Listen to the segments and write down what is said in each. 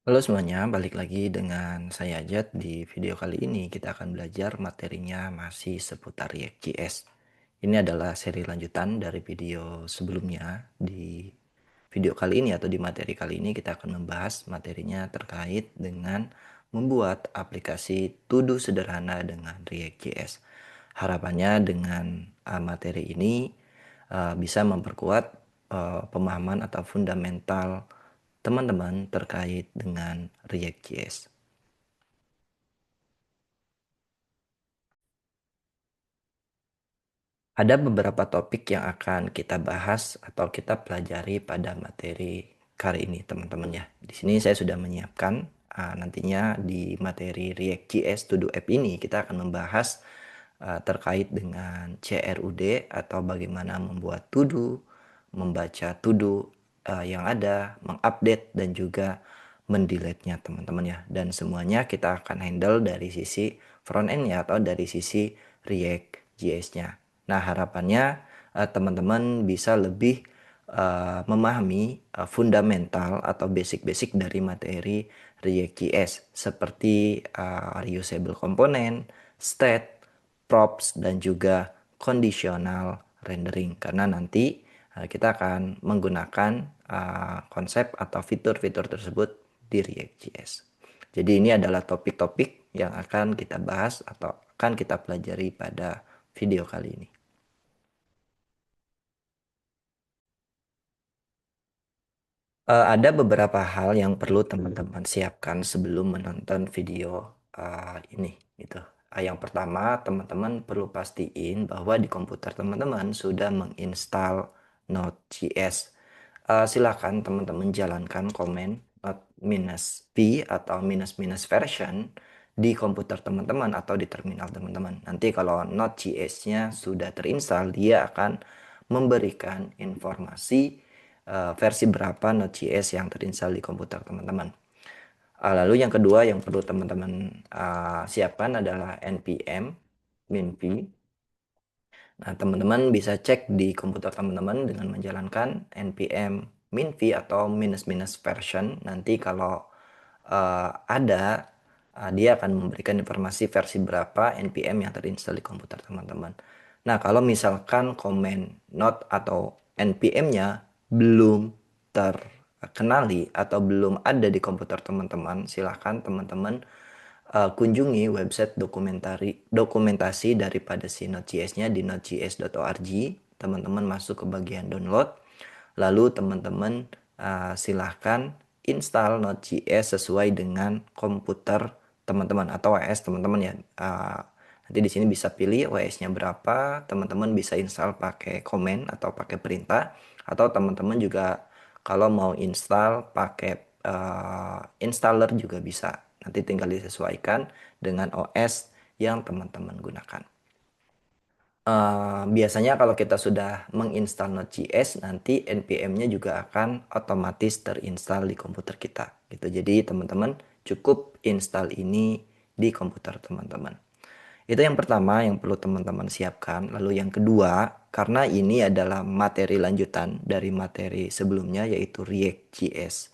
Halo semuanya, balik lagi dengan saya Ajat. Di video kali ini kita akan belajar materinya masih seputar React.js. Ini adalah seri lanjutan dari video sebelumnya. Di video kali ini atau di materi kali ini kita akan membahas materinya terkait dengan membuat aplikasi to-do sederhana dengan React.js. Harapannya dengan materi ini bisa memperkuat pemahaman atau fundamental teman-teman terkait dengan React.js. Ada beberapa topik yang akan kita bahas atau kita pelajari pada materi kali ini, teman-teman ya. Di sini saya sudah menyiapkan nantinya di materi React.js To Do App ini kita akan membahas terkait dengan CRUD atau bagaimana membuat to do, membaca to do yang ada, mengupdate dan juga mendelete-nya teman-teman ya. Dan semuanya kita akan handle dari sisi front end-nya atau dari sisi React.js-nya. Nah, harapannya teman-teman bisa lebih memahami fundamental atau basic-basic dari materi React.js seperti reusable component, state, props, dan juga conditional rendering. Karena nanti kita akan menggunakan konsep atau fitur-fitur tersebut di React.js. Jadi ini adalah topik-topik yang akan kita bahas atau akan kita pelajari pada video kali ini. Ada beberapa hal yang perlu teman-teman siapkan sebelum menonton video ini gitu. Yang pertama, teman-teman perlu pastiin bahwa di komputer teman-teman sudah menginstal Node.js. Silakan teman-teman jalankan komen Node-P atau minus version di komputer teman-teman atau di terminal teman-teman. Nanti kalau Node.js-nya sudah terinstall, dia akan memberikan informasi versi berapa Node.js yang terinstall di komputer teman-teman. Lalu yang kedua yang perlu teman-teman siapkan adalah npm minv. Nah, teman-teman bisa cek di komputer teman-teman dengan menjalankan npm minv atau minus version. Nanti kalau ada, dia akan memberikan informasi versi berapa npm yang terinstall di komputer teman-teman. Nah, kalau misalkan komen node atau npm-nya belum terkenali atau belum ada di komputer teman-teman, silahkan teman-teman kunjungi website dokumentasi daripada si Node.js-nya di nodejs.org. Teman-teman masuk ke bagian download. Lalu teman-teman silahkan install Node.js sesuai dengan komputer teman-teman atau OS teman-teman ya. Nanti di sini bisa pilih OS-nya berapa. Teman-teman bisa install pakai komen atau pakai perintah. Atau teman-teman juga kalau mau install pakai installer juga bisa. Nanti tinggal disesuaikan dengan OS yang teman-teman gunakan. Biasanya kalau kita sudah menginstal Node.js, nanti npm-nya juga akan otomatis terinstall di komputer kita. Gitu. Jadi teman-teman cukup install ini di komputer teman-teman. Itu yang pertama yang perlu teman-teman siapkan. Lalu yang kedua, karena ini adalah materi lanjutan dari materi sebelumnya yaitu React.js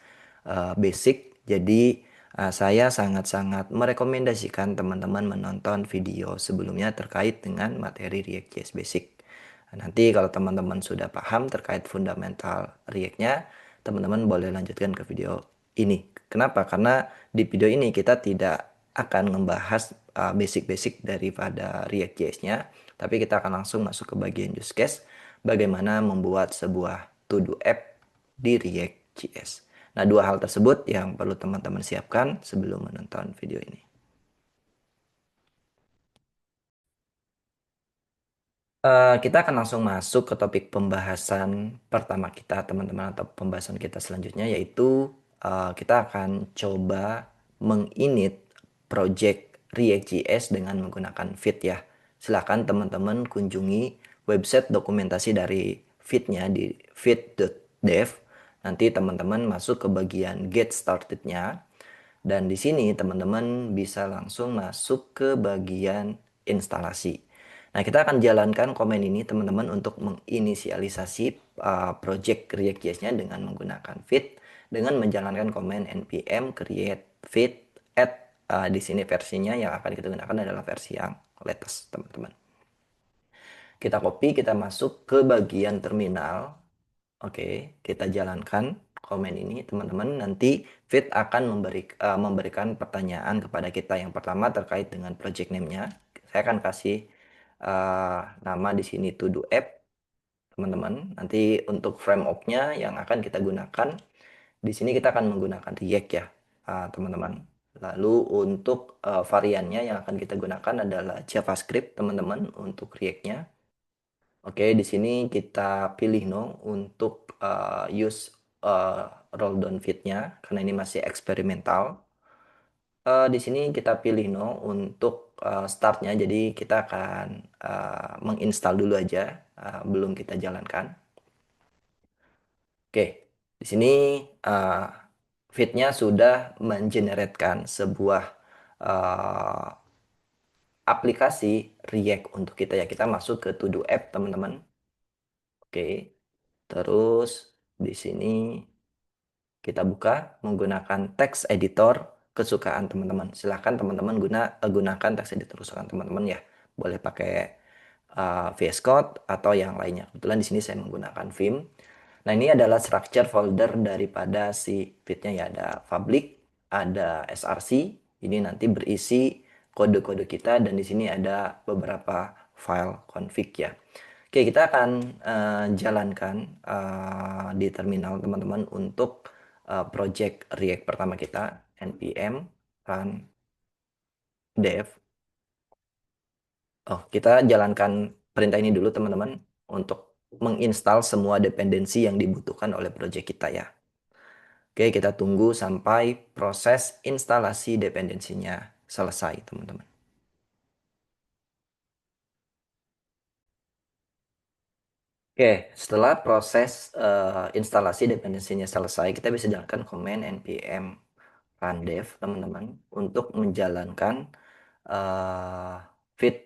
Basic. Jadi saya sangat-sangat merekomendasikan teman-teman menonton video sebelumnya terkait dengan materi React.js Basic. Nanti kalau teman-teman sudah paham terkait fundamental React-nya, teman-teman boleh lanjutkan ke video ini. Kenapa? Karena di video ini kita tidak akan membahas basic-basic daripada React.js-nya, tapi kita akan langsung masuk ke bagian use case, bagaimana membuat sebuah to-do app di React.js. Nah, dua hal tersebut yang perlu teman-teman siapkan sebelum menonton video ini. Kita akan langsung masuk ke topik pembahasan pertama kita, teman-teman, atau pembahasan kita selanjutnya, yaitu kita akan coba menginit project React.js dengan menggunakan Vite ya. Silahkan teman-teman kunjungi website dokumentasi dari Vite-nya di vite.dev. Nanti teman-teman masuk ke bagian Get Started-nya. Dan di sini teman-teman bisa langsung masuk ke bagian instalasi. Nah, kita akan jalankan komen ini teman-teman untuk menginisialisasi project React.js-nya dengan menggunakan Vite. dengan menjalankan command npm create feed add. Di sini versinya yang akan kita gunakan adalah versi yang latest, teman-teman. Kita copy, kita masuk ke bagian terminal. Oke, kita jalankan komen ini, teman-teman. Nanti Fit akan memberikan pertanyaan kepada kita. Yang pertama terkait dengan project name-nya. Saya akan kasih nama di sini to do app, teman-teman. Nanti untuk framework-nya yang akan kita gunakan, di sini kita akan menggunakan React ya, teman-teman. Lalu untuk variannya yang akan kita gunakan adalah JavaScript, teman-teman, untuk React-nya. Oke, di sini kita pilih no untuk use roll down fit-nya karena ini masih eksperimental. Di sini kita pilih no untuk start-nya, jadi kita akan menginstal dulu aja, belum kita jalankan. Oke, di sini uh, fit-nya sudah mengeneratkan sebuah uh, aplikasi React untuk kita ya. Kita masuk ke to do app, teman-teman. Oke. Terus di sini kita buka menggunakan text editor kesukaan teman-teman. Silahkan teman-teman gunakan text editor kesukaan teman-teman ya. Boleh pakai VS Code atau yang lainnya. Kebetulan di sini saya menggunakan Vim. Nah, ini adalah structure folder daripada si fitnya ya. Ada public, ada src. Ini nanti berisi kode-kode kita dan di sini ada beberapa file config ya. Oke, kita akan jalankan di terminal teman-teman untuk project React pertama kita, npm run dev. Oh, kita jalankan perintah ini dulu teman-teman untuk menginstal semua dependensi yang dibutuhkan oleh project kita ya. Oke, kita tunggu sampai proses instalasi dependensinya selesai, teman-teman. Oke, setelah proses instalasi dependensinya selesai, kita bisa jalankan command npm run dev, teman-teman, untuk menjalankan uh, feed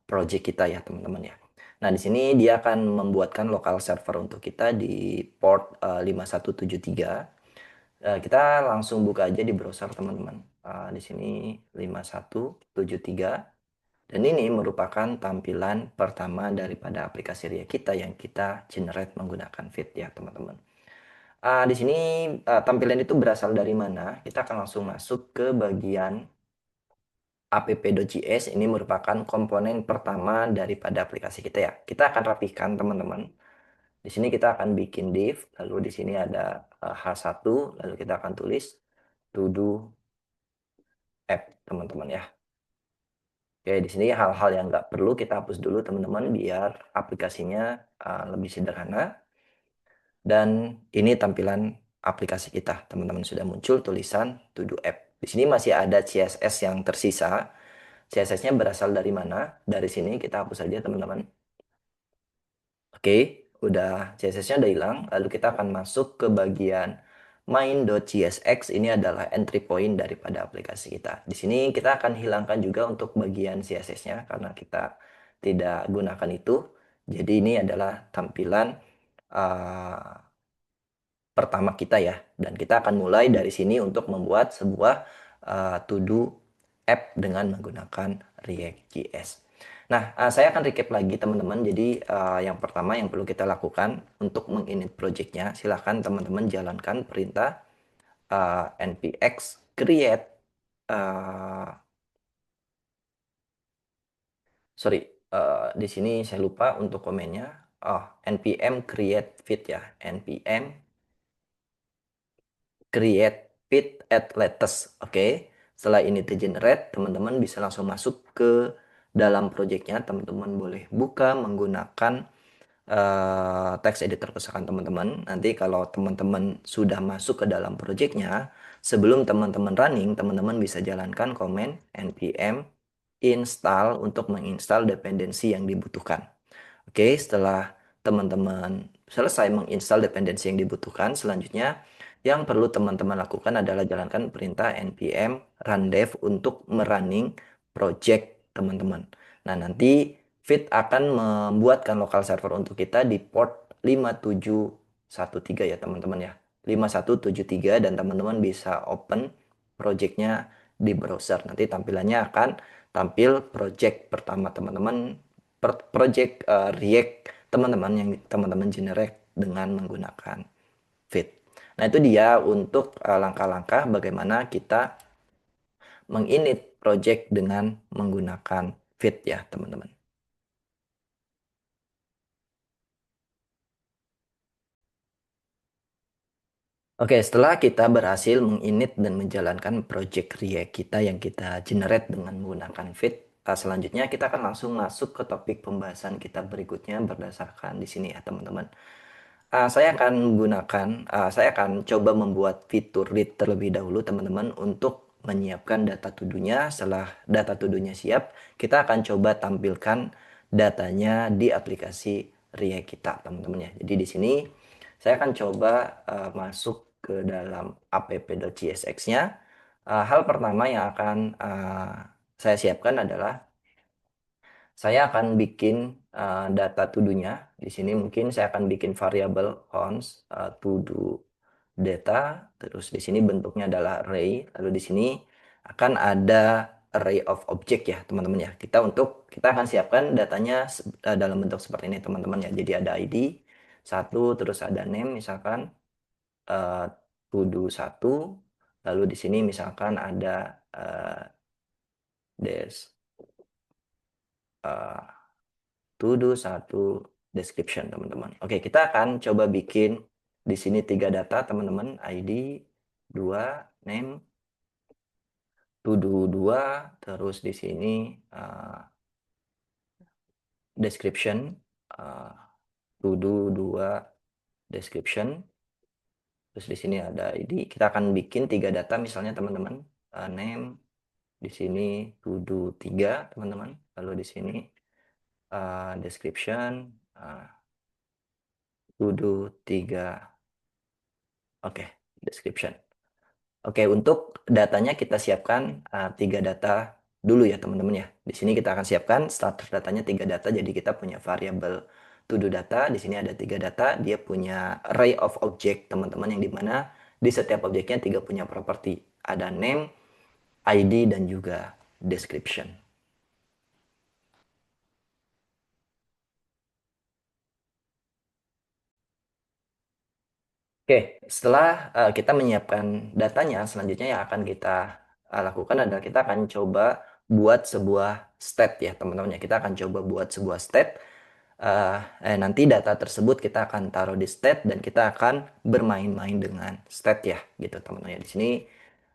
project kita ya, teman-teman ya. Nah, di sini dia akan membuatkan local server untuk kita di port 5173. Kita langsung buka aja di browser, teman-teman. Di sini 5173. Dan ini merupakan tampilan pertama daripada aplikasi Ria kita yang kita generate menggunakan Fit ya, teman-teman. Di sini tampilan itu berasal dari mana? Kita akan langsung masuk ke bagian app.js. Ini merupakan komponen pertama daripada aplikasi kita ya. Kita akan rapikan, teman-teman. Di sini kita akan bikin div, lalu di sini ada h1, lalu kita akan tulis to do app, teman-teman ya. Oke, di sini hal-hal yang nggak perlu kita hapus dulu, teman-teman, biar aplikasinya lebih sederhana. Dan ini tampilan aplikasi kita, teman-teman. Sudah muncul tulisan to do app. Di sini masih ada CSS yang tersisa. CSS-nya berasal dari mana? Dari sini kita hapus saja, teman-teman. Oke, udah CSS-nya udah hilang. Lalu kita akan masuk ke bagian main.csx. Ini adalah entry point daripada aplikasi kita. Di sini kita akan hilangkan juga untuk bagian CSS-nya karena kita tidak gunakan itu. Jadi ini adalah tampilan uh, pertama kita ya. Dan kita akan mulai dari sini untuk membuat sebuah to-do app dengan menggunakan React.js. Nah, saya akan recap lagi teman-teman. Jadi yang pertama yang perlu kita lakukan untuk menginit project-nya, silahkan teman-teman jalankan perintah npx create uh, sorry, di sini saya lupa untuk komennya. Npm create feed ya, npm create feed at latest. Oke. Setelah ini tergenerate, teman-teman bisa langsung masuk ke dalam projectnya. Teman-teman boleh buka menggunakan text editor kesukaan teman-teman. Nanti kalau teman-teman sudah masuk ke dalam projectnya, sebelum teman-teman running, teman-teman bisa jalankan command npm install untuk menginstal dependensi yang dibutuhkan. Oke, setelah teman-teman selesai menginstal dependensi yang dibutuhkan, selanjutnya yang perlu teman-teman lakukan adalah jalankan perintah npm run dev untuk merunning project teman-teman. Nah, nanti Fit akan membuatkan local server untuk kita di port 5713 ya, teman-teman ya. 5173 dan teman-teman bisa open projectnya di browser. Nanti tampilannya akan tampil project pertama teman-teman, project React teman-teman yang teman-teman generate dengan menggunakan Vite. Nah, itu dia untuk langkah-langkah bagaimana kita menginit project dengan menggunakan Vite ya, teman-teman. Oke, setelah kita berhasil menginit dan menjalankan project React kita yang kita generate dengan menggunakan Vite, selanjutnya kita akan langsung masuk ke topik pembahasan kita berikutnya berdasarkan di sini ya, teman-teman. Saya akan coba membuat fitur read terlebih dahulu teman-teman untuk menyiapkan data to-do-nya. Setelah data to-do-nya siap, kita akan coba tampilkan datanya di aplikasi React kita teman-teman ya. Jadi di sini saya akan coba masuk ke dalam app.csx-nya. Hal pertama yang akan saya siapkan adalah saya akan bikin data to-do-nya. Di sini mungkin saya akan bikin variabel cons to-do data. Terus di sini bentuknya adalah array. Lalu di sini akan ada array of object ya teman-teman ya. Kita akan siapkan datanya dalam bentuk seperti ini teman-teman ya. Jadi ada ID satu, terus ada name misalkan uh, to-do satu. Lalu di sini misalkan ada des uh, to do satu description teman-teman. Oke, kita akan coba bikin di sini tiga data teman-teman, ID 2, name, to do 2, terus di sini description, uh, to do 2 description, terus di sini ada ID. Kita akan bikin tiga data misalnya teman-teman, name, di sini to do 3 teman-teman, lalu di sini description, to do 3. Oke, description. Oke, untuk datanya kita siapkan tiga data dulu ya teman-teman ya. Di sini kita akan siapkan starter datanya tiga data. Jadi kita punya variabel to do data. Di sini ada tiga data. Dia punya array of object teman-teman yang dimana di setiap objeknya tiga punya properti. Ada name, ID, dan juga description. Oke, setelah kita menyiapkan datanya, selanjutnya yang akan kita lakukan adalah kita akan coba buat sebuah state ya teman-teman ya. Kita akan coba buat sebuah state. eh, Nanti data tersebut kita akan taruh di state dan kita akan bermain-main dengan state ya gitu teman-teman ya. Di sini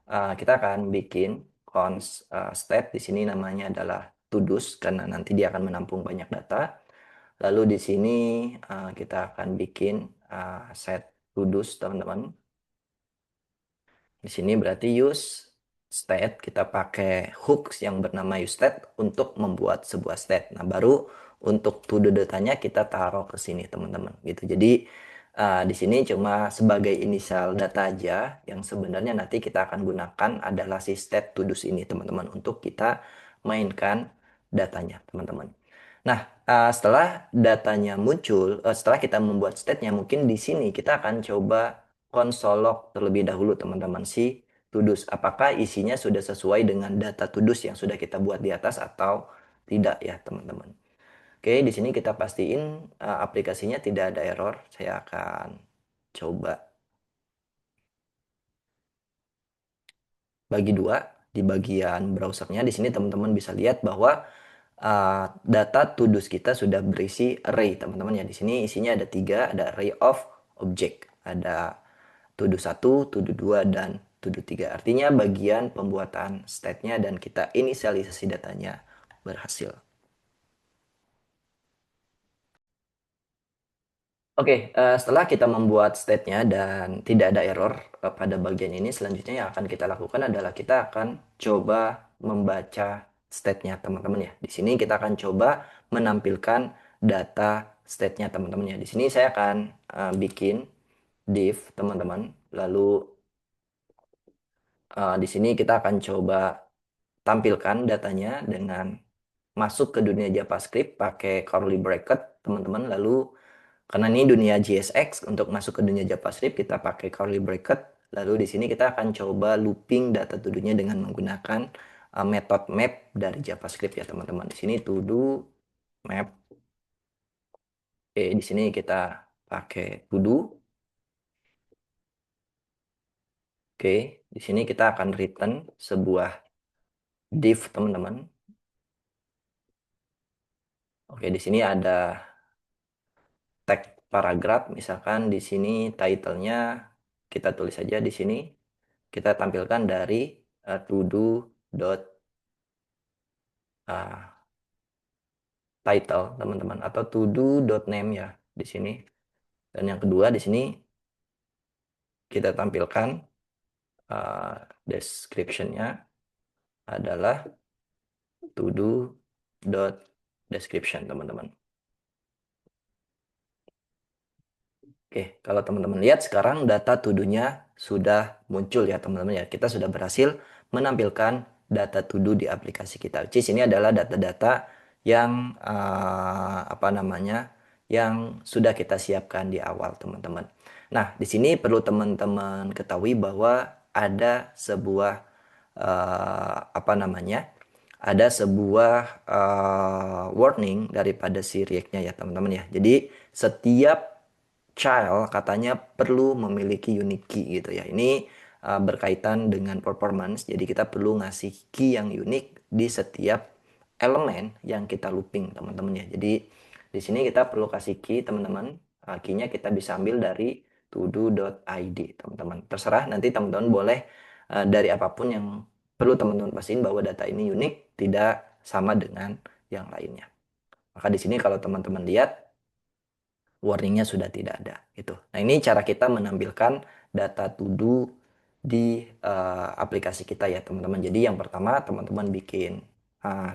kita akan bikin const state. Di sini namanya adalah to-dos karena nanti dia akan menampung banyak data. Lalu di sini kita akan bikin set to-dos teman-teman. Di sini berarti use state, kita pakai hooks yang bernama use state untuk membuat sebuah state. Nah, baru untuk to do datanya kita taruh ke sini, teman-teman. Gitu. Jadi, di sini cuma sebagai inisial data aja yang sebenarnya nanti kita akan gunakan adalah si state to do's ini, teman-teman, untuk kita mainkan datanya, teman-teman. Nah, setelah datanya muncul, setelah kita membuat state-nya, mungkin di sini kita akan coba konsolog terlebih dahulu teman-teman si Tudus. Apakah isinya sudah sesuai dengan data Tudus yang sudah kita buat di atas atau tidak ya teman-teman. Oke, di sini kita pastiin aplikasinya tidak ada error. Saya akan coba bagi dua di bagian browsernya. Di sini teman-teman bisa lihat bahwa data Tudus kita sudah berisi array teman-teman ya. Di sini isinya ada tiga, ada array of object, ada to-do 1, to-do 2, dan to-do 3. Artinya bagian pembuatan state-nya dan kita inisialisasi datanya berhasil. Oke, setelah kita membuat state-nya dan tidak ada error pada bagian ini, selanjutnya yang akan kita lakukan adalah kita akan coba membaca state-nya teman-teman ya. Di sini kita akan coba menampilkan data state-nya teman-teman ya. Di sini saya akan bikin div teman-teman, lalu di sini kita akan coba tampilkan datanya dengan masuk ke dunia JavaScript pakai curly bracket teman-teman, lalu Karena ini dunia JSX, untuk masuk ke dunia JavaScript kita pakai curly bracket. Lalu di sini kita akan coba looping data to-do-nya dengan menggunakan metode map dari JavaScript ya teman-teman. Di sini to do map. Oke, di sini kita pakai to do. Oke, di sini kita akan return sebuah div teman-teman. Oke, di sini ada tag paragraf, misalkan di sini title-nya kita tulis saja di sini. Kita tampilkan dari to do dot title teman-teman, atau to do dot name ya di sini. Dan yang kedua di sini kita tampilkan description-nya adalah to do dot description teman-teman. Oke, kalau teman-teman lihat sekarang data to-do-nya sudah muncul ya teman-teman ya. Kita sudah berhasil menampilkan data to-do di aplikasi kita. Which is ini adalah data-data yang apa namanya? Yang sudah kita siapkan di awal teman-teman. Nah, di sini perlu teman-teman ketahui bahwa ada sebuah apa namanya? Ada sebuah warning daripada si React-nya ya teman-teman ya. Jadi setiap child katanya perlu memiliki unique key gitu ya. Ini berkaitan dengan performance. Jadi kita perlu ngasih key yang unik di setiap elemen yang kita looping teman-teman ya. Jadi di sini kita perlu kasih key teman-teman. Key-nya kita bisa ambil dari todo.id teman-teman. Terserah nanti teman-teman boleh dari apapun yang perlu teman-teman pastiin bahwa data ini unik, tidak sama dengan yang lainnya. Maka di sini kalau teman-teman lihat warningnya sudah tidak ada gitu. Nah ini cara kita menampilkan data to do di aplikasi kita ya teman-teman. Jadi yang pertama teman-teman bikin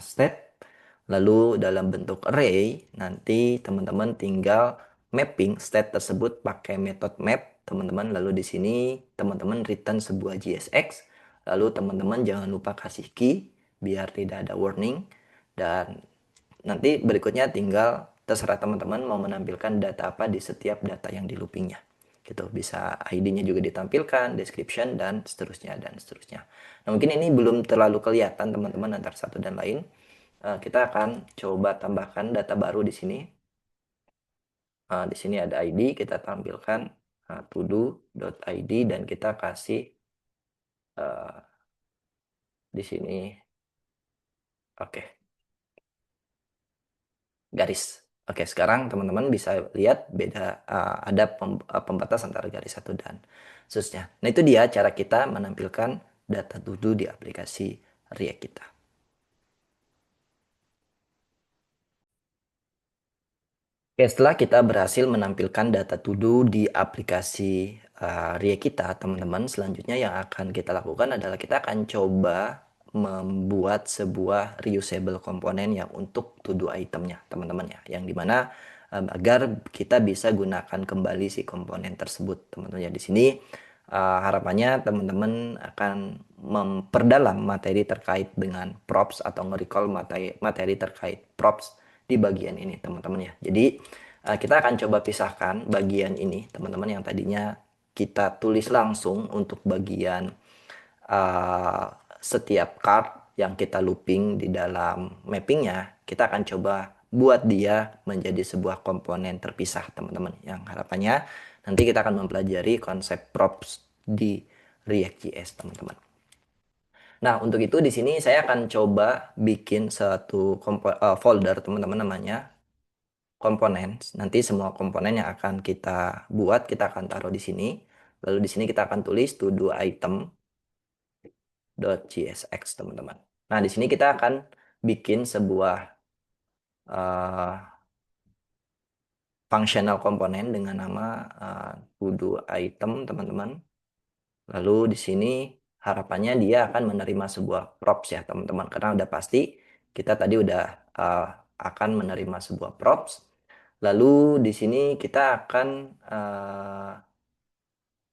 state, lalu dalam bentuk array nanti teman-teman tinggal mapping state tersebut pakai metode map teman-teman. Lalu di sini teman-teman return sebuah JSX, lalu teman-teman jangan lupa kasih key biar tidak ada warning, dan nanti berikutnya tinggal terserah teman-teman mau menampilkan data apa di setiap data yang di loopingnya. Gitu. Bisa ID-nya juga ditampilkan, description, dan seterusnya, dan seterusnya. Nah, mungkin ini belum terlalu kelihatan teman-teman antara satu dan lain. Kita akan coba tambahkan data baru di sini. Di sini ada ID, kita tampilkan todo.id, dan kita kasih di sini, oke, garis. Oke, sekarang teman-teman bisa lihat beda, ada pembatas antara garis satu dan seterusnya. Nah, itu dia cara kita menampilkan data to do di aplikasi React kita. Oke, setelah kita berhasil menampilkan data to do di aplikasi React kita, teman-teman, selanjutnya yang akan kita lakukan adalah kita akan coba membuat sebuah reusable komponen yang untuk to do itemnya, teman-teman ya, yang dimana agar kita bisa gunakan kembali si komponen tersebut, teman-teman ya. Di sini harapannya teman-teman akan memperdalam materi terkait dengan props atau nge-recall materi terkait props di bagian ini teman-teman ya. Jadi kita akan coba pisahkan bagian ini teman-teman, yang tadinya kita tulis langsung untuk bagian uh, setiap card yang kita looping di dalam mappingnya, kita akan coba buat dia menjadi sebuah komponen terpisah teman-teman, yang harapannya nanti kita akan mempelajari konsep props di React.js teman-teman. Nah, untuk itu di sini saya akan coba bikin satu folder teman-teman, namanya komponen. Nanti semua komponen yang akan kita buat kita akan taruh di sini. Lalu di sini kita akan tulis to do item.csx teman-teman. Nah, di sini kita akan bikin sebuah uh, functional komponen dengan nama to do item teman-teman. Lalu di sini harapannya dia akan menerima sebuah props ya teman-teman, karena udah pasti kita tadi udah uh, akan menerima sebuah props. Lalu di sini kita akan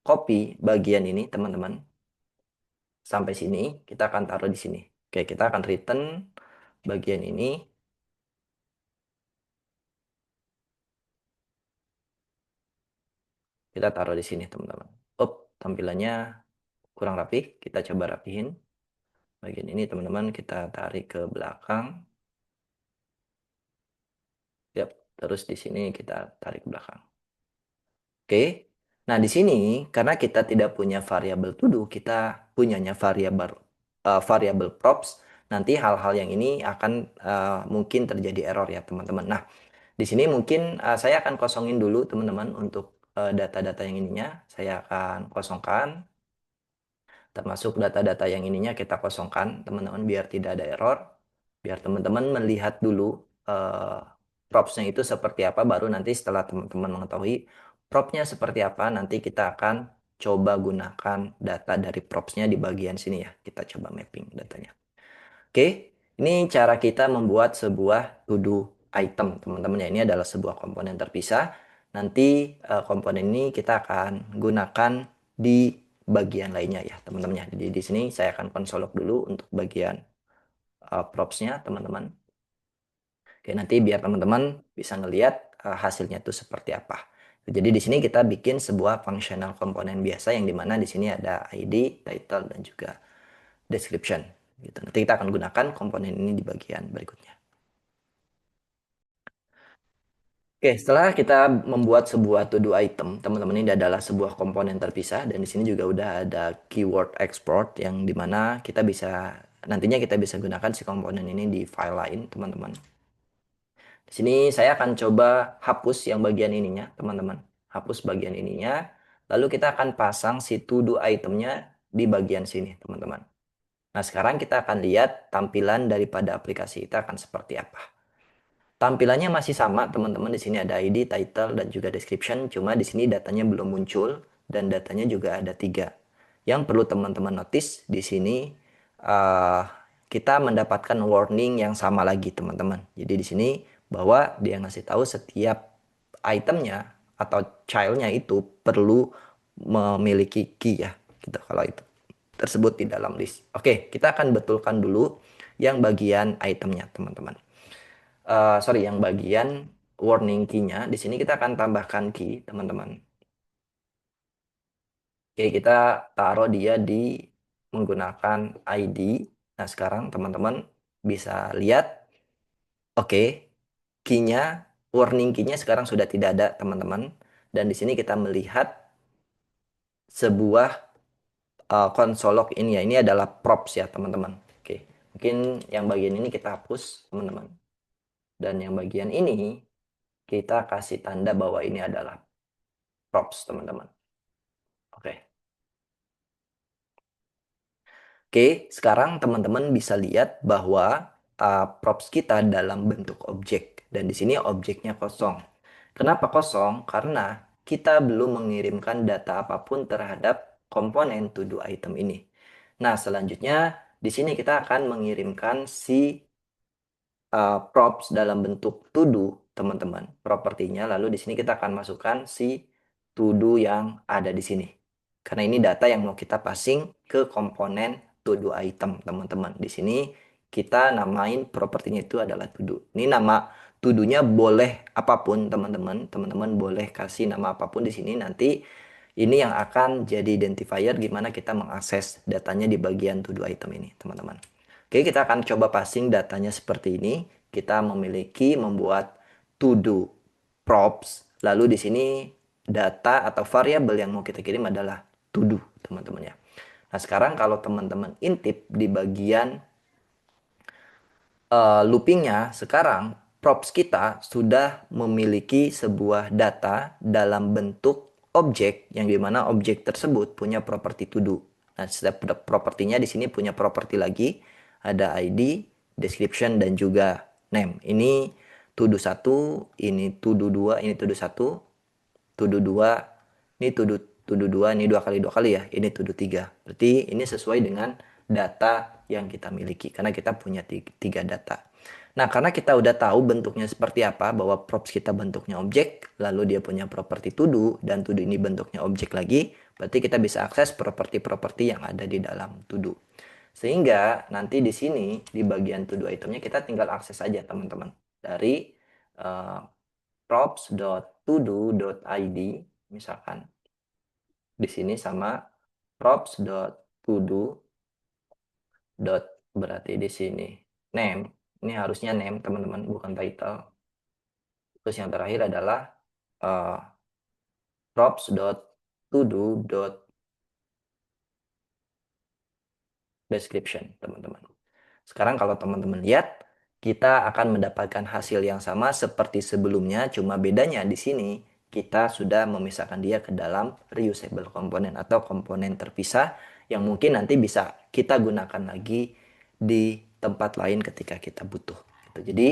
copy bagian ini teman-teman. Sampai sini kita akan taruh di sini. Oke, kita akan return bagian ini. Kita taruh di sini, teman-teman. Tampilannya kurang rapi. Kita coba rapihin. Bagian ini, teman-teman, kita tarik ke belakang. Yap, terus di sini kita tarik ke belakang. Oke. Nah, di sini karena kita tidak punya variabel to do, kita punyanya variabel props. Nanti hal-hal yang ini akan mungkin terjadi error ya, teman-teman. Nah, di sini mungkin saya akan kosongin dulu, teman-teman, untuk data-data yang ininya. Saya akan kosongkan, termasuk data-data yang ininya kita kosongkan, teman-teman, biar tidak ada error. Biar teman-teman melihat dulu uh, propsnya itu seperti apa, baru nanti setelah teman-teman mengetahui propnya seperti apa, nanti kita akan coba gunakan data dari propsnya di bagian sini ya. Kita coba mapping datanya. Oke, ini cara kita membuat sebuah to-do item, teman-teman ya. Ini adalah sebuah komponen terpisah. Nanti komponen ini kita akan gunakan di bagian lainnya ya, teman-teman ya. Jadi di sini saya akan konsolok dulu untuk bagian propsnya, teman-teman. Oke, nanti biar teman-teman bisa ngelihat hasilnya itu seperti apa. Jadi di sini kita bikin sebuah functional komponen biasa yang dimana di sini ada ID, title, dan juga description. Gitu. Nanti kita akan gunakan komponen ini di bagian berikutnya. Oke, setelah kita membuat sebuah to-do item, teman-teman, ini adalah sebuah komponen terpisah dan di sini juga udah ada keyword export yang dimana kita bisa nantinya kita bisa gunakan si komponen ini di file lain, teman-teman. Di sini saya akan coba hapus yang bagian ininya, teman-teman. Hapus bagian ininya, lalu kita akan pasang si to-do itemnya di bagian sini, teman-teman. Nah, sekarang kita akan lihat tampilan daripada aplikasi kita akan seperti apa. Tampilannya masih sama, teman-teman. Di sini ada ID, title, dan juga description. Cuma di sini datanya belum muncul dan datanya juga ada 3. Yang perlu teman-teman notice di sini uh, kita mendapatkan warning yang sama lagi, teman-teman. Jadi di sini bahwa dia ngasih tahu setiap itemnya atau childnya itu perlu memiliki key ya, gitu kalau itu tersebut di dalam list. Oke, kita akan betulkan dulu yang bagian itemnya, teman-teman. Sorry, yang bagian warning key-nya. Di sini kita akan tambahkan key, teman-teman. Oke, kita taruh dia di menggunakan ID. Nah, sekarang teman-teman bisa lihat, oke, key-nya, warning key-nya sekarang sudah tidak ada, teman-teman. Dan di sini kita melihat sebuah console log ini ya. Ini adalah props ya, teman-teman. Oke, mungkin yang bagian ini kita hapus, teman-teman. Dan yang bagian ini kita kasih tanda bahwa ini adalah props, teman-teman. Oke. Oke, sekarang teman-teman bisa lihat bahwa props kita dalam bentuk objek. Dan di sini objeknya kosong. Kenapa kosong? Karena kita belum mengirimkan data apapun terhadap komponen to do item ini. Nah, selanjutnya di sini kita akan mengirimkan si props dalam bentuk to do, teman-teman. Propertinya, lalu di sini kita akan masukkan si to do yang ada di sini. Karena ini data yang mau kita passing ke komponen to do item, teman-teman. Di sini kita namain propertinya itu adalah to do. Ini nama to do-nya boleh apapun, teman-teman. Teman-teman boleh kasih nama apapun di sini. Nanti ini yang akan jadi identifier gimana kita mengakses datanya di bagian to do item ini, teman-teman. Oke, kita akan coba passing datanya seperti ini. Kita membuat to do props. Lalu di sini data atau variabel yang mau kita kirim adalah to do, teman-teman ya. Nah, sekarang kalau teman-teman intip di bagian loopingnya, sekarang props kita sudah memiliki sebuah data dalam bentuk objek yang dimana objek tersebut punya properti to do. Nah, setiap propertinya di sini punya properti lagi, ada ID, description, dan juga name. Ini to do 1, ini to do 2, ini to do 1, to do 2, ini to do 2, ini 2 kali 2 kali ya, ini to do 3. Berarti ini sesuai dengan data yang kita miliki, karena kita punya 3 data. Nah, karena kita udah tahu bentuknya seperti apa, bahwa props kita bentuknya objek, lalu dia punya properti to do, dan to do ini bentuknya objek lagi, berarti kita bisa akses properti-properti yang ada di dalam to do. Sehingga nanti di sini, di bagian to do itemnya, kita tinggal akses aja, teman-teman. Dari props.todo.id, misalkan. di sini sama props dot to do dot berarti di sini name. Ini harusnya name teman-teman, bukan title. Terus yang terakhir adalah uh, props dot to do dot description, teman-teman. Sekarang kalau teman-teman lihat, kita akan mendapatkan hasil yang sama seperti sebelumnya, cuma bedanya di sini kita sudah memisahkan dia ke dalam reusable component atau komponen terpisah yang mungkin nanti bisa kita gunakan lagi di tempat lain ketika kita butuh. Jadi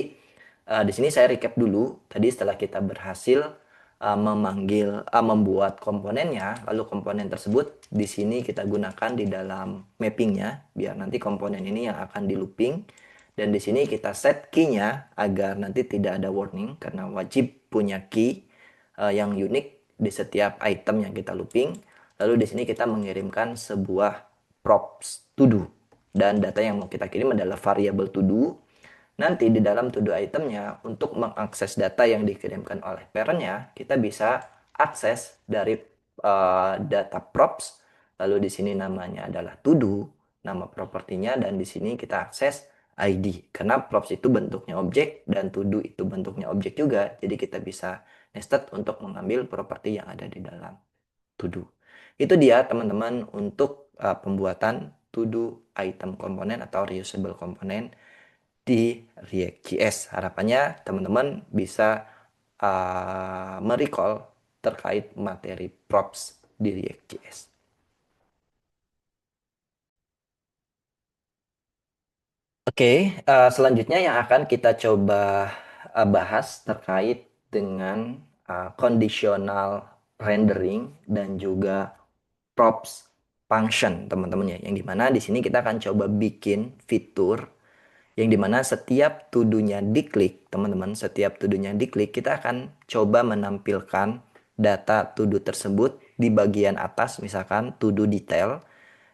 di sini saya recap dulu. Tadi setelah kita berhasil membuat komponennya, lalu komponen tersebut di sini kita gunakan di dalam mappingnya, biar nanti komponen ini yang akan di looping. Dan di sini kita set key-nya agar nanti tidak ada warning, karena wajib punya key yang unik di setiap item yang kita looping. Lalu di sini kita mengirimkan sebuah props to do. Dan data yang mau kita kirim adalah variable to do. Nanti di dalam to do itemnya, untuk mengakses data yang dikirimkan oleh parentnya, kita bisa akses dari data props. Lalu di sini namanya adalah to do, nama propertinya, dan di sini kita akses ID. Karena props itu bentuknya objek dan to do itu bentuknya objek juga. Jadi kita bisa nested untuk mengambil properti yang ada di dalam to do. Itu dia teman-teman untuk pembuatan to do item komponen atau reusable komponen di React.js. Harapannya teman-teman bisa merecall terkait materi props di React.js. Oke, selanjutnya yang akan kita coba bahas terkait dengan conditional rendering dan juga props function, teman-teman ya. Yang dimana di sini kita akan coba bikin fitur yang dimana setiap tuduhnya diklik, teman-teman, setiap tuduhnya diklik, kita akan coba menampilkan data tuduh tersebut di bagian atas, misalkan tuduh detail,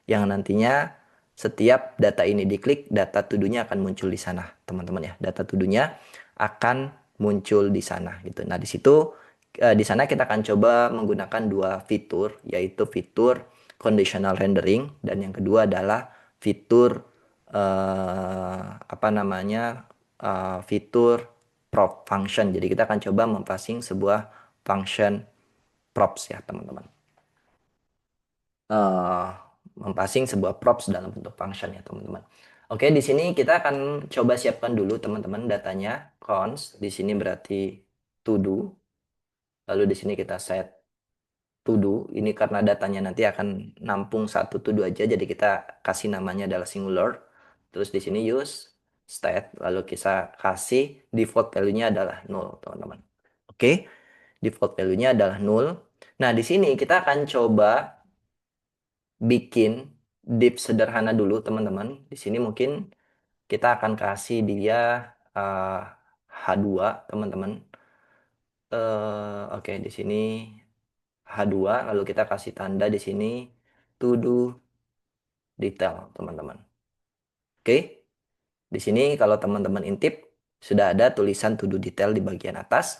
yang nantinya setiap data ini diklik, data tuduhnya akan muncul di sana, teman-teman ya. Data tuduhnya akan muncul di sana gitu. Nah, di situ di sana kita akan coba menggunakan dua fitur, yaitu fitur conditional rendering dan yang kedua adalah fitur apa namanya fitur prop function. Jadi kita akan coba mempassing sebuah function props ya, teman-teman. uh, Mempassing sebuah props dalam bentuk function ya, teman-teman. Oke, di sini kita akan coba siapkan dulu teman-teman datanya. Const di sini berarti to do. Lalu di sini kita set to do. Ini karena datanya nanti akan nampung satu to do aja, jadi kita kasih namanya adalah singular. Terus di sini use state, lalu kita kasih default value-nya adalah null, teman-teman. Oke, default value-nya adalah null. Nah, di sini kita akan coba bikin div sederhana dulu, teman-teman. Di sini mungkin kita akan kasih dia uh, H2, teman-teman. Oke, di sini H2, lalu kita kasih tanda di sini to do detail, teman-teman. Oke, di sini kalau teman-teman intip, sudah ada tulisan to do detail di bagian atas.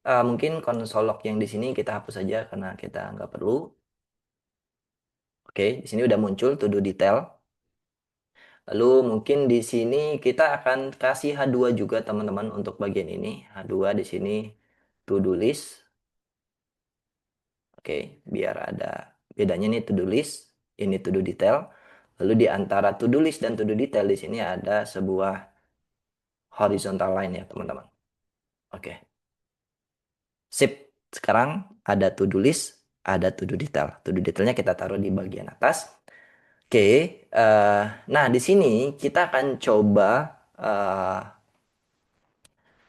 Mungkin konsol log yang di sini kita hapus saja karena kita nggak perlu. Oke, di sini udah muncul to do detail. Lalu mungkin di sini kita akan kasih H2 juga teman-teman untuk bagian ini. H2 di sini to do list. Oke, biar ada bedanya nih to do list, ini to do detail. Lalu di antara to do list dan to do detail di sini ada sebuah horizontal line ya, teman-teman. Oke. Sip. Sekarang ada to do list, ada to do detail. To do detailnya kita taruh di bagian atas. Oke, nah di sini kita akan coba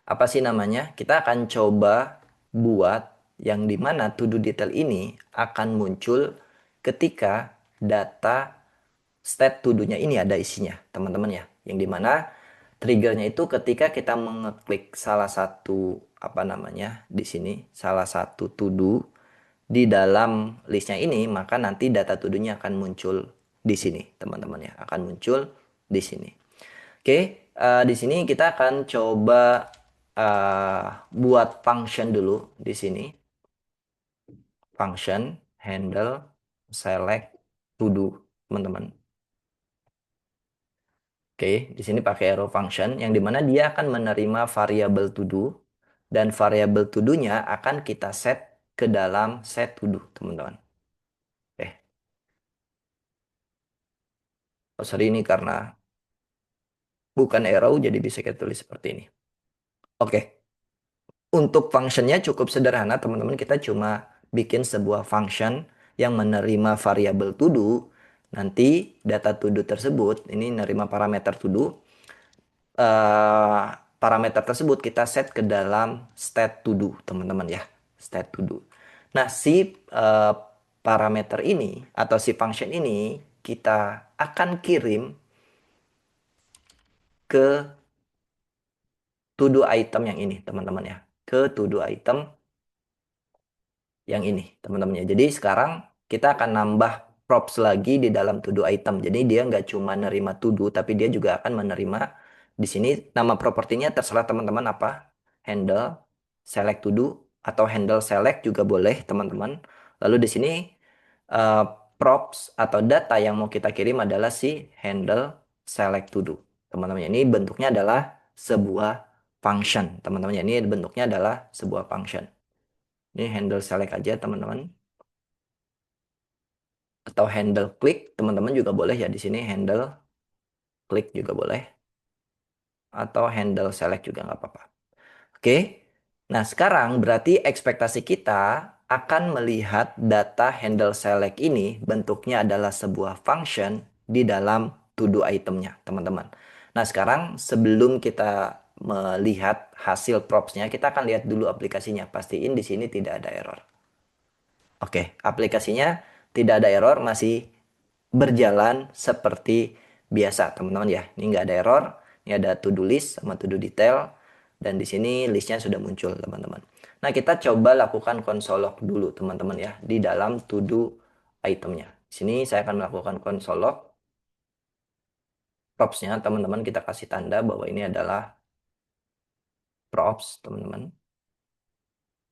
apa sih namanya? Kita akan coba buat yang dimana to do detail ini akan muncul ketika data state to do-nya ini ada isinya, teman-teman ya. Yang dimana triggernya itu ketika kita mengeklik salah satu apa namanya di sini, salah satu to do di dalam listnya ini, maka nanti data to do-nya akan muncul di sini, teman-teman ya, akan muncul di sini. Oke, di sini kita akan coba buat function dulu di sini. Function handle select to do, teman-teman. Oke, di sini pakai arrow function yang dimana dia akan menerima variabel to do dan variabel to do-nya akan kita set ke dalam set to do, teman-teman. Oke, oh, sorry ini karena bukan arrow jadi bisa kita tulis seperti ini. Oke, untuk functionnya cukup sederhana, teman-teman. Kita cuma bikin sebuah function yang menerima variabel to do. Nanti data to do tersebut, ini menerima parameter to do. eh, Parameter tersebut kita set ke dalam state to do, teman-teman ya. State to do. Nah, si parameter ini atau si function ini kita akan kirim ke to do item yang ini, teman-teman ya. Ke to do item yang ini, teman-teman ya. Jadi sekarang kita akan nambah props lagi di dalam to do item. Jadi dia nggak cuma nerima to do, tapi dia juga akan menerima di sini nama propertinya terserah teman-teman apa. Handle, select to do, atau handle select juga boleh, teman-teman. Lalu di sini eh, props atau data yang mau kita kirim adalah si handle select to do. Teman-teman, ini bentuknya adalah sebuah function. Teman-teman, ini bentuknya adalah sebuah function. Ini handle select aja teman-teman. Atau handle klik teman-teman juga boleh ya di sini handle klik juga boleh. Atau handle select juga nggak apa-apa. Oke. Nah sekarang berarti ekspektasi kita akan melihat data handle select ini bentuknya adalah sebuah function di dalam to do itemnya teman-teman. Nah sekarang sebelum kita melihat hasil propsnya kita akan lihat dulu aplikasinya. Pastiin di sini tidak ada error. Oke, aplikasinya tidak ada error, masih berjalan seperti biasa, teman-teman ya. Ini nggak ada error, ini ada to-do list sama to-do detail, dan di sini listnya sudah muncul, teman-teman. Nah, kita coba lakukan console log dulu, teman-teman ya, di dalam to-do itemnya. Di sini saya akan melakukan console log, props-nya, teman-teman, kita kasih tanda bahwa ini adalah props, teman-teman.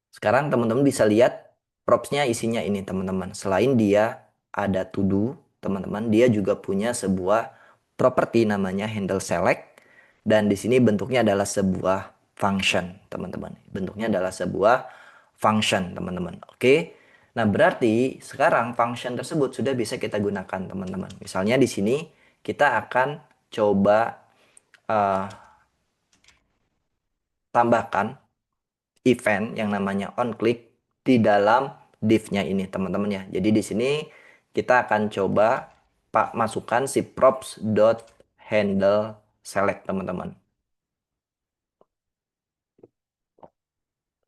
Sekarang teman-teman bisa lihat props-nya isinya ini teman-teman. Selain dia ada to do, teman-teman, dia juga punya sebuah properti namanya handle select. Dan di sini bentuknya adalah sebuah function, teman-teman. Bentuknya adalah sebuah function, teman-teman. Oke. Nah, berarti sekarang function tersebut sudah bisa kita gunakan, teman-teman. Misalnya di sini kita akan coba eh, tambahkan event yang namanya onClick di dalam div-nya ini teman-teman ya. Jadi di sini kita akan coba masukkan si props.handle select teman-teman.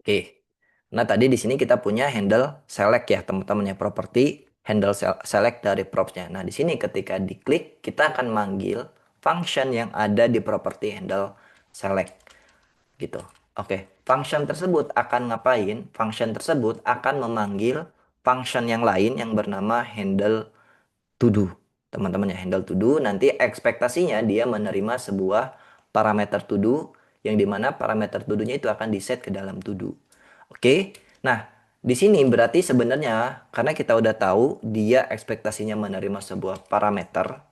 Oke. Nah, tadi di sini kita punya handle select ya teman-teman ya, properti handle select dari props-nya. Nah, di sini ketika diklik kita akan manggil function yang ada di properti handle select gitu. Oke, function tersebut akan ngapain? Function tersebut akan memanggil function yang lain yang bernama handle to do. Teman-teman ya, handle to do nanti ekspektasinya dia menerima sebuah parameter to do yang dimana parameter to do-nya itu akan diset ke dalam to do. Oke, nah di sini berarti sebenarnya karena kita udah tahu dia ekspektasinya menerima sebuah parameter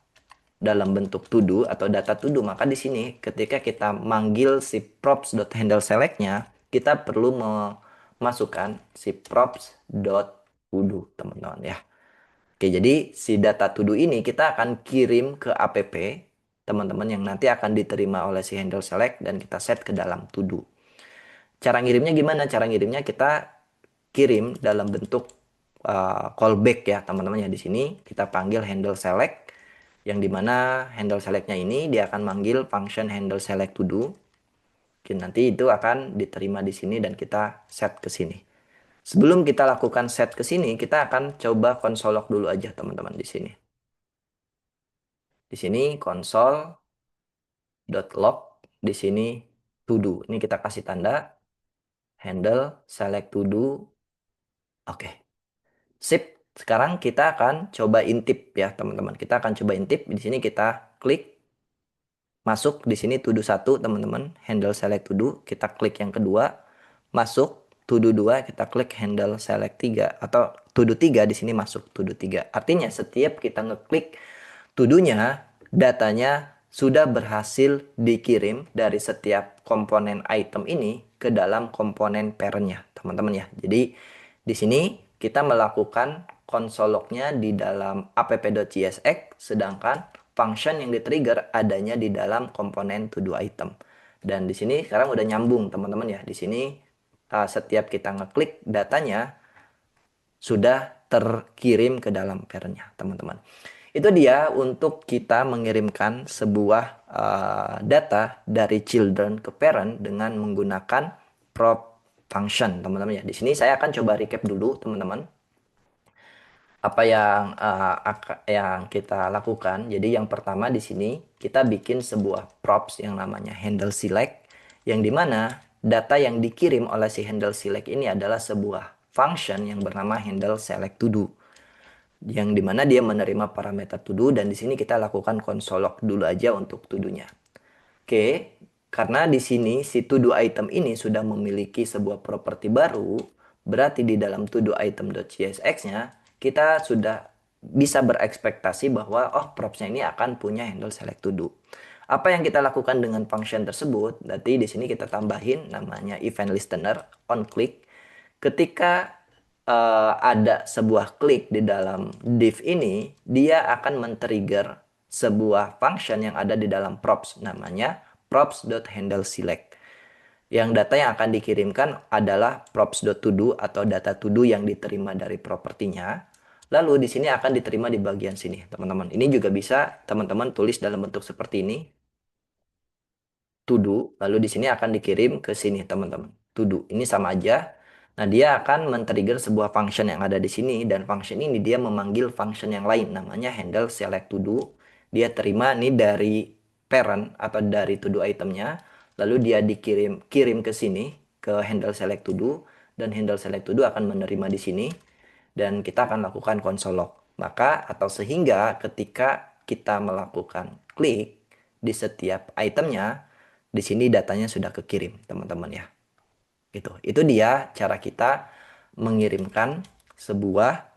dalam bentuk to do atau data to do, maka di sini ketika kita manggil si props.handle select-nya, kita perlu memasukkan si props.to do, teman-teman ya. Oke, jadi si data to do ini kita akan kirim ke app, teman-teman, yang nanti akan diterima oleh si handle select dan kita set ke dalam to do. Cara ngirimnya gimana? Cara ngirimnya kita kirim dalam bentuk callback ya teman-teman ya. Di sini kita panggil handle select yang dimana handle selectnya ini dia akan manggil function handle select to do. Nanti itu akan diterima di sini dan kita set ke sini. Sebelum kita lakukan set ke sini, kita akan coba console log dulu aja teman-teman di sini. Di sini console.log di sini to do. Ini kita kasih tanda handle select to do. Oke. Sip. Sekarang kita akan coba intip ya, teman-teman. Kita akan coba intip. Di sini kita klik masuk di sini to do 1, teman-teman. Handle select to do. Kita klik yang kedua. Masuk to do 2 kita klik handle select 3 atau to do 3 di sini masuk to do 3. Artinya setiap kita ngeklik to do-nya, datanya sudah berhasil dikirim dari setiap komponen item ini ke dalam komponen parent-nya, teman-teman ya. Jadi di sini kita melakukan console log-nya di dalam app.csx, sedangkan function yang di-trigger adanya di dalam komponen to do item. Dan di sini sekarang udah nyambung, teman-teman ya. Di sini setiap kita ngeklik datanya sudah terkirim ke dalam parent-nya, teman-teman. Itu dia untuk kita mengirimkan sebuah data dari children ke parent dengan menggunakan prop function, teman-teman ya. Di sini saya akan coba recap dulu, teman-teman, apa yang kita lakukan. Jadi yang pertama di sini kita bikin sebuah props yang namanya handle select, yang dimana data yang dikirim oleh si handle select ini adalah sebuah function yang bernama handle select to do, yang dimana dia menerima parameter to do, dan di sini kita lakukan console log dulu aja untuk to do-nya. Oke, karena di sini si to do item ini sudah memiliki sebuah properti baru, berarti di dalam to do item.csx-nya kita sudah bisa berekspektasi bahwa oh props-nya ini akan punya handle select to do. Apa yang kita lakukan dengan function tersebut? Berarti di sini kita tambahin namanya event listener on click. Ketika ada sebuah klik di dalam div ini, dia akan men-trigger sebuah function yang ada di dalam props, namanya props.handleSelect. Yang data yang akan dikirimkan adalah props.todo atau data to do yang diterima dari propertinya. Lalu di sini akan diterima di bagian sini, teman-teman. Ini juga bisa teman-teman tulis dalam bentuk seperti ini, to do, lalu di sini akan dikirim ke sini, teman-teman. To do, ini sama aja. Nah, dia akan men-trigger sebuah function yang ada di sini, dan function ini dia memanggil function yang lain, namanya handle select to do. Dia terima nih dari parent atau dari to do itemnya, lalu dia kirim ke sini, ke handle select to do, dan handle select to do akan menerima di sini, dan kita akan lakukan console log. Maka atau sehingga ketika kita melakukan klik di setiap itemnya, di sini datanya sudah kekirim, teman-teman ya. Gitu. Itu dia cara kita mengirimkan sebuah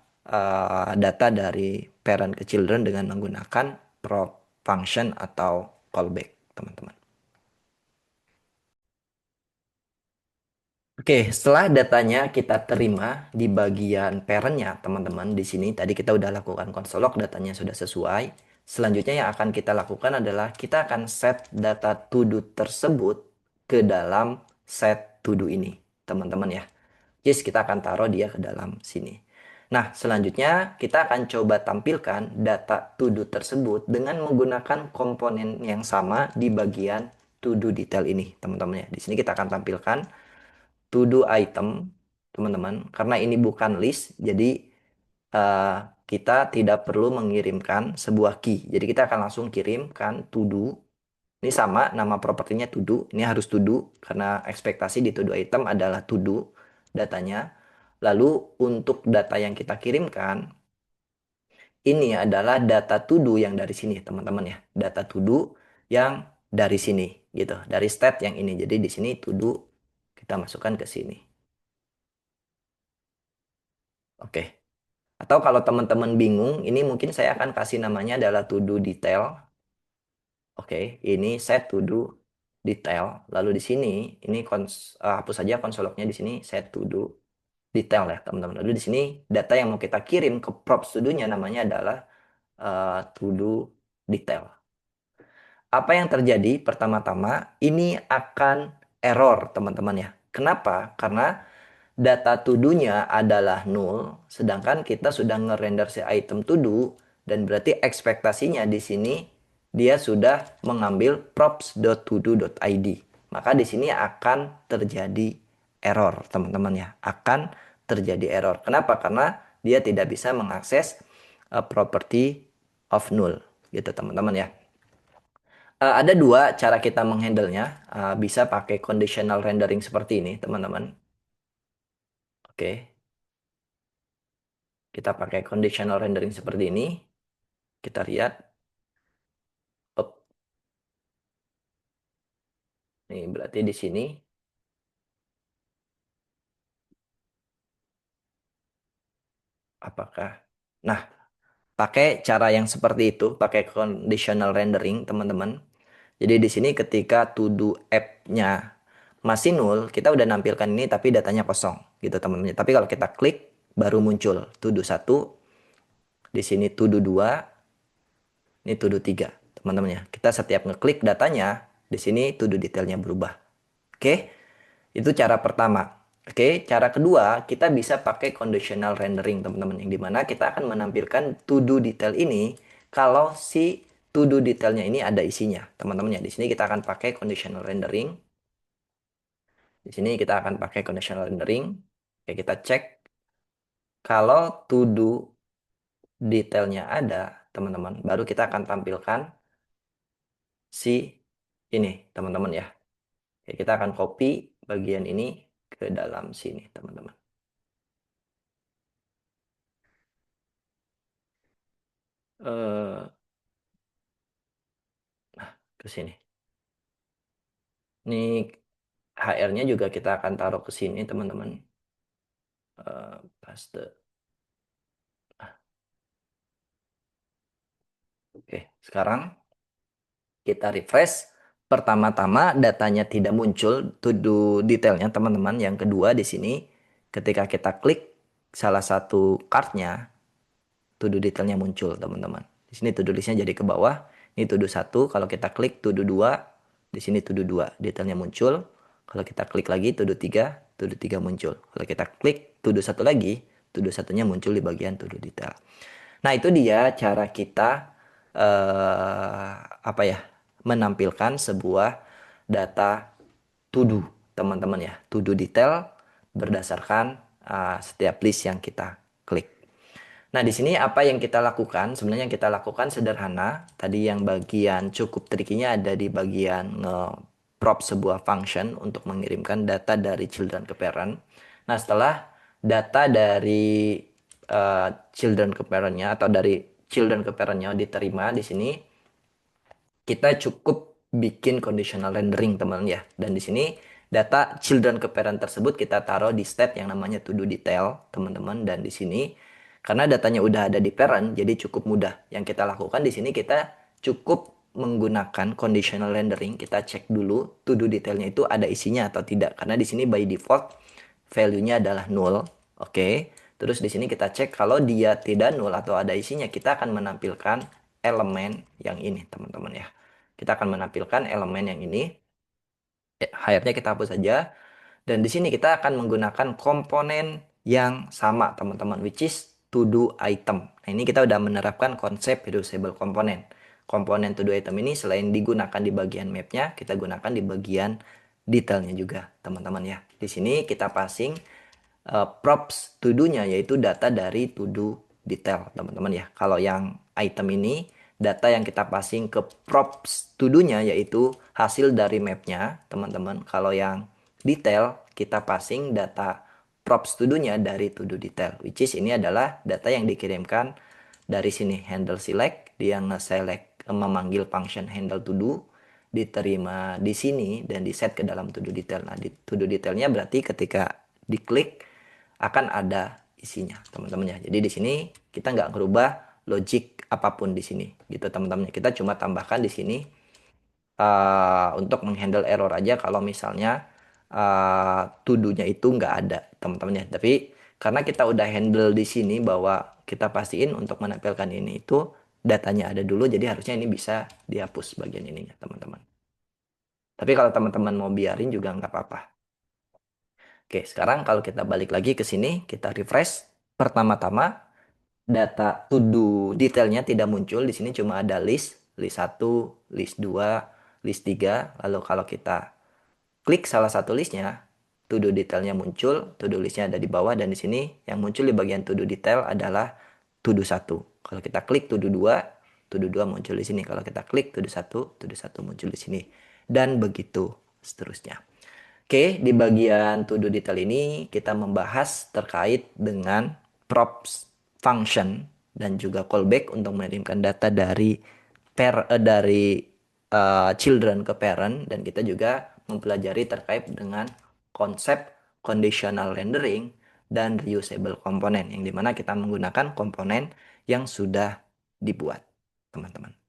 data dari parent ke children dengan menggunakan prop function atau callback, teman-teman. Oke, setelah datanya kita terima di bagian parent-nya, teman-teman, di sini tadi kita udah lakukan console log, datanya sudah sesuai. Selanjutnya yang akan kita lakukan adalah kita akan set data to do tersebut ke dalam set to do ini, teman-teman ya. Yes, kita akan taruh dia ke dalam sini. Nah, selanjutnya kita akan coba tampilkan data to do tersebut dengan menggunakan komponen yang sama di bagian to do detail ini, teman-teman ya. Di sini kita akan tampilkan to do item, teman-teman. Karena ini bukan list, jadi kita tidak perlu mengirimkan sebuah key. Jadi kita akan langsung kirimkan to do. Ini sama, nama propertinya to do. Ini harus to do, karena ekspektasi di to do item adalah to do datanya. Lalu untuk data yang kita kirimkan, ini adalah data to do yang dari sini, teman-teman ya. Data to do yang dari sini, gitu. Dari state yang ini. Jadi di sini to do kita masukkan ke sini. Oke. Atau kalau teman-teman bingung, ini mungkin saya akan kasih namanya adalah to do detail. Oke, ini set to do detail. Lalu di sini, ini hapus saja konsol lognya di sini set to do detail ya, teman-teman. Lalu di sini data yang mau kita kirim ke props to do-nya namanya adalah to do detail. Apa yang terjadi? Pertama-tama, ini akan error, teman-teman ya. Kenapa? Karena data to do-nya adalah null, sedangkan kita sudah ngerender si item to do, dan berarti ekspektasinya di sini dia sudah mengambil props.todo.id. Maka di sini akan terjadi error, teman-teman ya. Akan terjadi error. Kenapa? Karena dia tidak bisa mengakses property of null, gitu teman-teman ya. Ada dua cara kita menghandle-nya. Bisa pakai conditional rendering seperti ini, teman-teman. Oke. Kita pakai conditional rendering seperti ini. Kita lihat. Up. Nih, berarti di sini apakah nah pakai cara yang seperti itu, pakai conditional rendering teman-teman. Jadi di sini ketika to do app-nya masih nol, kita udah nampilkan ini tapi datanya kosong gitu teman-teman. Tapi kalau kita klik baru muncul to do 1, di sini to do 2, ini to do 3 teman-teman ya. Kita setiap ngeklik datanya, di sini to do detailnya berubah. Oke, itu cara pertama. Oke, cara kedua kita bisa pakai conditional rendering teman-teman, yang dimana kita akan menampilkan to do detail ini kalau si to do detailnya ini ada isinya teman-teman ya. Di sini kita akan pakai conditional rendering. Di sini kita akan pakai conditional rendering. Oke, kita cek kalau to do detailnya ada teman-teman, baru kita akan tampilkan si ini teman-teman ya. Oke, kita akan copy bagian ini ke dalam sini teman-teman. Eh, ke sini. Ini HR-nya juga kita akan taruh ke sini, teman-teman. Paste. Oke, sekarang kita refresh. Pertama-tama datanya tidak muncul, to do detailnya, teman-teman. Yang kedua di sini, ketika kita klik salah satu card-nya, to do detailnya muncul, teman-teman. Di sini to do list-nya jadi ke bawah. Ini to do 1, kalau kita klik to do 2, di sini to do 2, detailnya muncul. Kalau kita klik lagi to do 3 muncul. Kalau kita klik to do 1 lagi, to do 1-nya muncul di bagian to do detail. Nah, itu dia cara kita apa ya? Menampilkan sebuah data to do, teman-teman ya. To do detail berdasarkan setiap list yang kita klik. Nah, di sini apa yang kita lakukan? Sebenarnya yang kita lakukan sederhana. Tadi yang bagian cukup trikinya ada di bagian nge-prop sebuah function untuk mengirimkan data dari children ke parent. Nah, setelah data dari children ke parent-nya atau dari children ke parent-nya diterima di sini, kita cukup bikin conditional rendering teman ya. Dan di sini data children ke parent tersebut kita taruh di state yang namanya to do detail teman-teman. Dan di sini karena datanya udah ada di parent jadi cukup mudah. Yang kita lakukan di sini kita cukup menggunakan conditional rendering. Kita cek dulu to do detailnya itu ada isinya atau tidak. Karena di sini by default value-nya adalah null. Oke. Terus di sini kita cek kalau dia tidak null atau ada isinya, kita akan menampilkan elemen yang ini, teman-teman ya. Kita akan menampilkan elemen yang ini. Hide-nya kita hapus saja. Dan di sini kita akan menggunakan komponen yang sama, teman-teman, which is to do item. Nah, ini kita udah menerapkan konsep reusable komponen. Komponen to do item ini selain digunakan di bagian mapnya, kita gunakan di bagian detailnya juga, teman-teman ya. Di sini kita passing props to do-nya yaitu data dari to do detail, teman-teman ya. Kalau yang item ini data yang kita passing ke props to do-nya yaitu hasil dari map-nya, teman-teman. Kalau yang detail kita passing data props to do-nya dari to do detail, which is ini adalah data yang dikirimkan dari sini handle select, dia nge-select memanggil function handle to do, diterima di sini dan di set ke dalam to do detail. Nah, di to do detailnya berarti ketika diklik akan ada isinya, teman-teman ya. Jadi di sini kita nggak ngerubah logic apapun di sini, gitu teman-teman. Kita cuma tambahkan di sini untuk menghandle error aja kalau misalnya to-do-nya itu nggak ada, teman-teman ya. Tapi karena kita udah handle di sini bahwa kita pastiin untuk menampilkan ini itu datanya ada dulu, jadi harusnya ini bisa dihapus bagian ininya, teman-teman. Tapi kalau teman-teman mau biarin juga nggak apa-apa. Oke, sekarang kalau kita balik lagi ke sini, kita refresh. Pertama-tama, data to do detailnya tidak muncul. Di sini cuma ada list 1, list 2, list 3. Lalu kalau kita klik salah satu listnya, to do detailnya muncul, to do listnya ada di bawah, dan di sini yang muncul di bagian to do detail adalah to do 1. Kalau kita klik to do 2 muncul di sini. Kalau kita klik to do 1 muncul di sini. Dan begitu seterusnya. Oke, di bagian to do detail ini kita membahas terkait dengan props function dan juga callback untuk mengirimkan data dari children ke parent, dan kita juga mempelajari terkait dengan konsep conditional rendering dan reusable komponen, yang dimana kita menggunakan komponen yang sudah dibuat, teman-teman.